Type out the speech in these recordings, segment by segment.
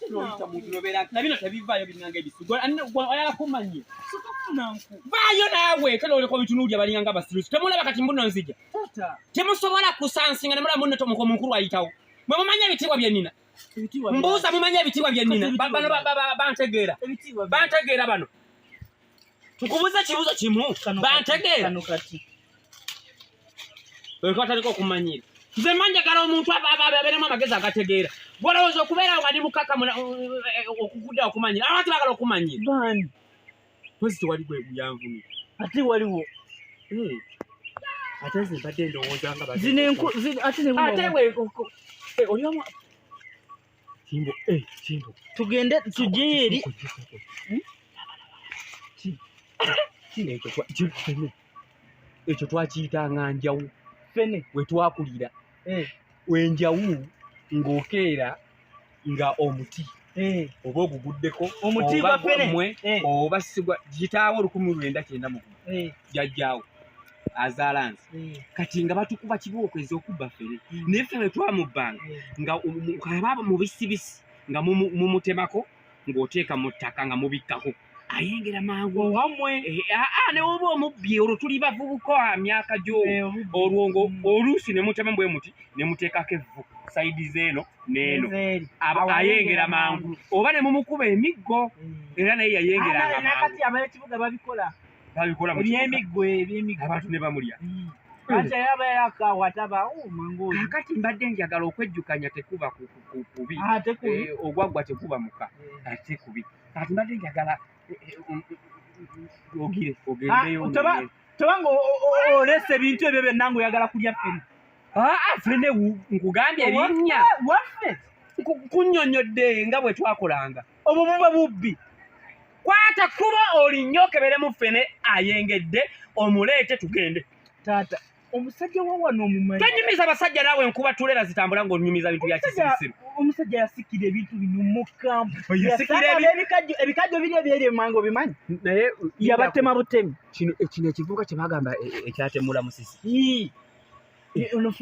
no muturobera nabino tabivayo binanga ebisugo ayala kumanye vayo nawe kale ole ko bitunulya balinganga basirisi temulaba kati mbuno nzija temusobola kusansinga nemula munne tomuko mukuru ayitawo mwe mumanya ebitibwa byenina mbuuza mumanya ebitibwa byenina bano bantegeera bano tukubuza kibuzo kimu bantegeera wekataliko kumanyira nze manjagala omuntu abeeremu amagezi agategeera gwolowooza okubeera nga ndi mukaka okugudda okumanyira abantu bagala okumanyira bani pozi tewali gwe yanvumi ate waliwo ate nze mbadde ndowooza nga oliomu Kimbo tugende tujje eri ekyo twakiyitanga njawu ffene we twakulira wenjawu ng'okeera nga omuti oba oguguddeko omuti gwa ffene oba sigwa gitaawo 1990 jjajjaawo azaalansi kati nga batukuba kibookezi okubba ffene naye ffe we twamubbanga nga ababa mu bisibisi nga mumutemako ng'oteeka mu ttaka nga mubikkako ayengera mangu wamwe ne oba omubbi olwo tuli bavubuka myaka gyo olwongo oluusi ne mutema bwe muti ne muteekako evvu sayidi zeeno neeno ayengera mangu oba ne mumukuba emiggo era naye yayengeranga mangu abakibuga babikola ebyemiggo abantu ne bamulya kakati mbadde njagala okwejjukanya tekuba kubi ogwaggwa tekuba muka ate kubi kati mbadde njagala ogendeyo tobanga olesa ebintu ebyo byonna ng'oyagala kulya ffene ffene nkugambye erinnya waffe kunnyonnyodde nga bwe twakolanga obwo buba bubbi kwata kuba olinnyo okeberemu ffene ayengedde omuleete tugende taata omusajja wa wano omumanyi tonyumiza abasajja naawe enkuba tulera zitambula ng'onyumiza bintu bya kisirisiro omusajja yasikira ebintu bino mu kampu ebikajjo biri ebyeri emango bimanyi naye yabatema butemi kino ekivuga kye bagamba ekyatemula musisi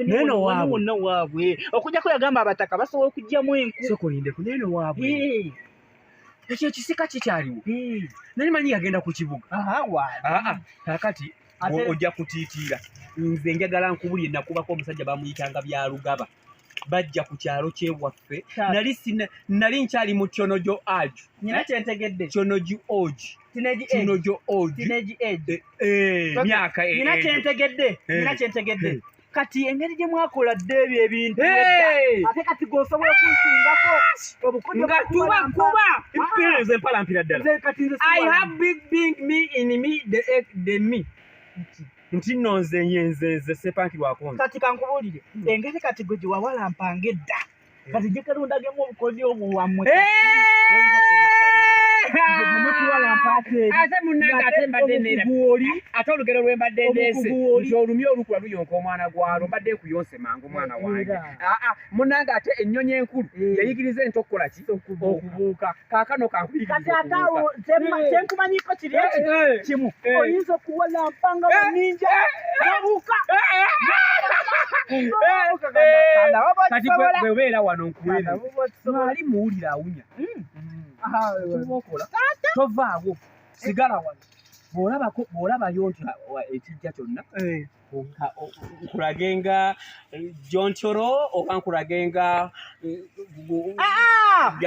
neno wonna waabwe okujjako yagamba abataka basobola okugjamu enku sokolindeku neno waabwe ekyo ekisika kikyaliwo nani manyi yagenda ku kibuga kakati ojja kutiitiira nze njagala nkubulye nakubako omusajja bamuyitanga byalugaba bajja ku kyalo kyewaffe nali nkyali mu kyonojo aju kyonojo oji myaka kyentegedde kati engeri gye mwakola dde ebyo ebintu ate kati g'osobola kunsingako nga tubakuba empeereza empalampira ddala I have big me in me the me nti nno nze yenzenze sepankirwako nze kati kankubuulire engeri kati gwe gye wawalampanga edda kati gye kalundagemu obukodyo obuwamwe ate munnanga ate mbadde neera ate olugero lwe mbadde ndeese nti olumye olukula luyonka omwana gwalo mbadde nkuyonse mangu omwana wange munnanga ate ennyonyi enkulu yayigiriza ento okukola ki okubuuka kaakano kankuyiikyenkumanyiko kiri kimu oyinza okuwalampanga baninja babuuka kati bwe obeera wano nkuwere mwali muwulira awunya tovaawo sigala wano bw'olabayo nti ekijja kyonna nkulagenga jontyoro oba nkulagenga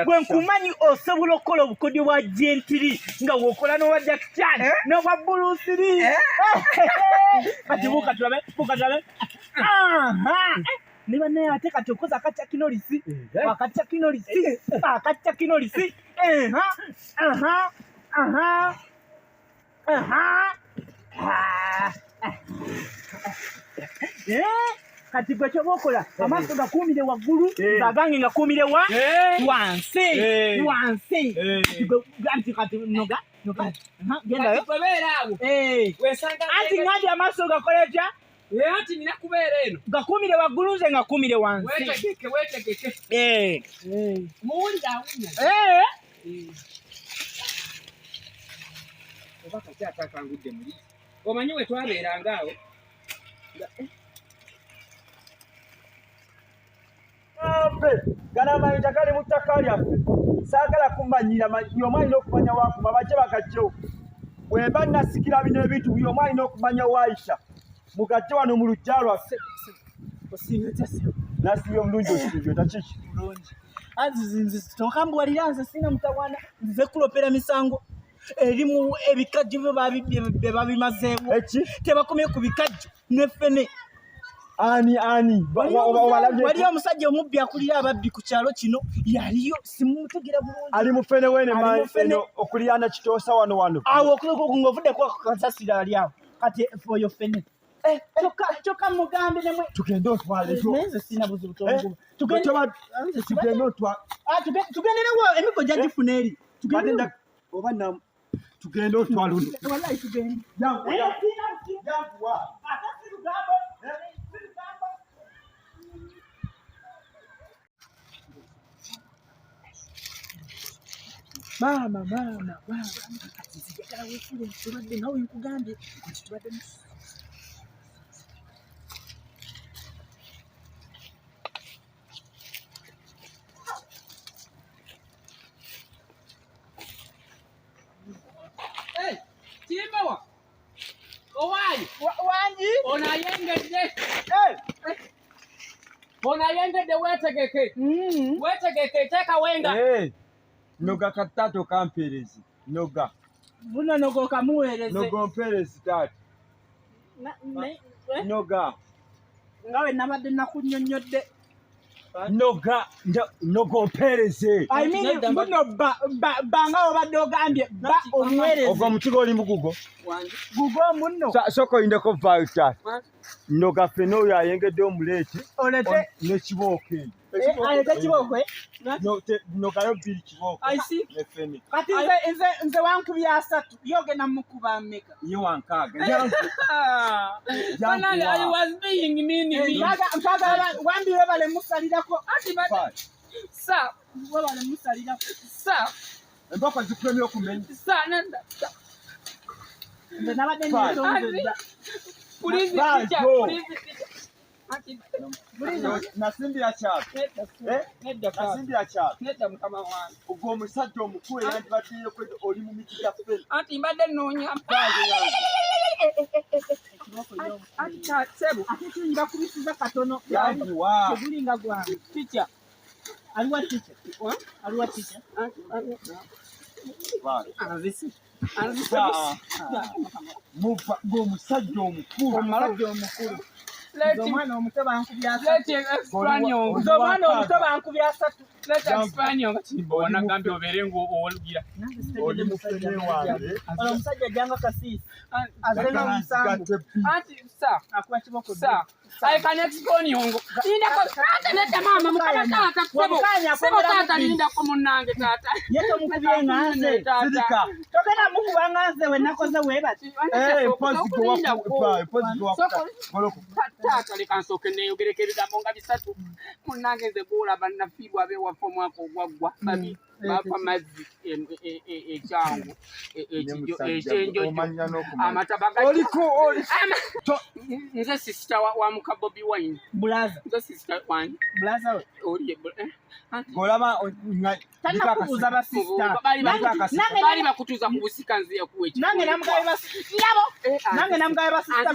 bwe nkumanyi osobola okukola obukodyo bwa jentiri nga bw'okola n'obwa jakichan n'obwa bulusiri kati buuka tulabe niba naye ate kati okoze akatya kinolisi kati gwe kyoba okola amaaso gakuumire waggulu agange ngakuumire wansi anti kati noga gendayo anti ngandi amaaso gakola etya anti nina kubeera eno gakuumire waggulu nze ngakuumire wansi wetegeke muwulire awunya oba kati atakangudde muli omanyi we twabeeranga awo Gana mayinja gali mu ttaka lyaffe saagala kumanyira buli omu alina okumanya waakuma bajje bagajjewo bwe mba nasikira bino ebintu buli omu alina okumanya waayita mugajje wano mu luggya lwaffe nasibye omulungi osibyo takiki nze tokambuwalira nze sina mutawana nze kulopera misango erimu ebikajjo bye babimazeewo tebakomye ku bikajjo ne ffene ani waliyo omusajja omubbi akulira ababbi ku kyalo kino yaliyo simumutegera bulungi ali mu ffene wene eno okulirana kitoosa wano awo ng'ovuddeko kasasira ali awo kati foyo ffene kyokka mugambe nemwe tugende otwale nze sina buzibu tonguba tugenderewo emigo gyagifuna eri tugende otwale Mama, nzijagala weefule tubadde nawe nkugambye nti tubadde Kimbowa owaayi wangi onayengedde onayengedde weetegeke teeka wenga noga katato kamperezi noga buno nogo kamuweereze nogo mperezi taata noga ngawe nabadde nakunnyonnyodde nogo mpereze buno banga obadde ogambye omuweereze ogwo omukigo oli mugugo gugo munno sooka oyindeko vaayo taata noga ffene oyo ayengedde omuleete nekibooke alete kibokwe nogayo bbiri kibooke neffene kati nze wankubye 3 yogenda mukuba mmeka ye wankaaga wambire bale musalirako webale musalirako embako zikuremye okumenya nze nabadde ntonzedda nasimbira kyalo nasimbira kyalo ogwo omusajja omukulu eyandibaddeyo oli mu miti gya ffene anti mbadde nnoonya ate tuyinza kubisiza katono yanguwa tegulinga gwange tica aliwa tica ng'omusajja omukulu omwana omuto bankubya omwana omuto bankubya 3 leta Espanya nga Kimbowa nagambye obeere ng'owolugira oli mu ffene wange omusajja ajjanga kasiisi azena omusango anti akuba kiboko I can explain you. Nenda mama mukama tata sebo tata lindako munnange tata yeto mukubye nganze sirika togenda mukuba nganze we nakoze webati tata leka nsooke neeyogereko ebigambo nga 3 munnange nze gwolaba nafiibwa abeewaffe omwaka ogwaggwa bafa mazzi ekyangu ekyenjojo amataba nze sisita wa muka Bobi Wine bulaza nze sisita wange bulaza we oli golaba tanakubuuza basisita bali bakutuuza ku busika nze yakuwa ekifo nange namugabe basisita nange namugabe basisita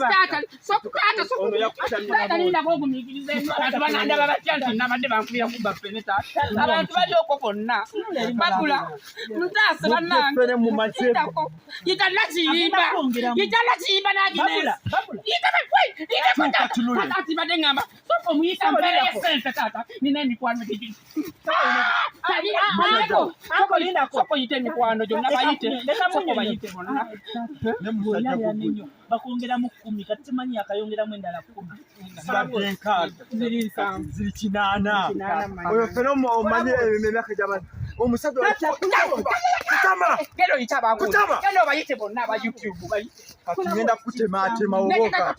linda kogumikiriza abantu banandaba batya nti nabadde bankubira kuba ffene taata abantu bali okwo bonna bagula mutaase bannange yitalla kiyimba nagine ati badde ngamba soko omuyita mpere sente taata nina emikwano gigi soko yite emikwano gyonna bayite bonna bakongeramu 10 kati manyi akayongeramu endala 10 ziri 8 oyo ffene omanyi emyaka gy'abantu omusajja gero yita babu gendo bayite bonna aba YouTube bayite kati ngenda kutematema oboka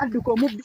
adduka omubbi